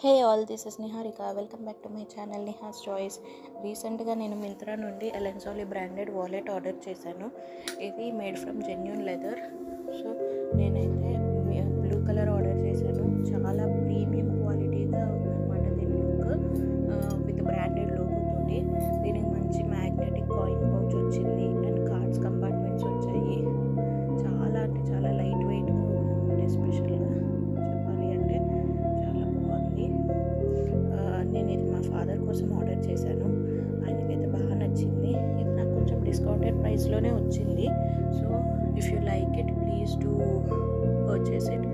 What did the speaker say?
Hey all, this is Niharika. Welcome back to my channel Nihas choice. రీసెంట్గా నేను మింత్రా నుండి ఎలెన్సోలీ branded wallet order చేశాను. ఇది made from genuine leather. So నేనైతే బ్లూ కలర్ ఆర్డర్ చేశాను. చాలా ప్రీమియం క్వాలిటీగా ఉందన్నమాట దీని లుక్, విత్ బ్రాండెడ్ లోగో తోటి. దీనికి మంచి మ్యాగ్నెటిక్ కాయిన్ పౌచ్ వచ్చింది అండ్ కార్డ్స్ కంపార్ట్మెంట్స్ వచ్చాయి. చాలా అంటే చాలా లైట్ వెయిట్గా ఉందన్నమాట. ఎస్పెషల్గా చెప్పాలి అంటే చాలా బాగుంది. నేను ఇది మా ఫాదర్ కోసం ఆర్డర్ చేశాను. ఆయనకైతే బాగా నచ్చింది. ఇది నాకు కొంచెం డిస్కౌంటెడ్ ప్రైస్లోనే వచ్చింది. So if you like it, please do purchase it.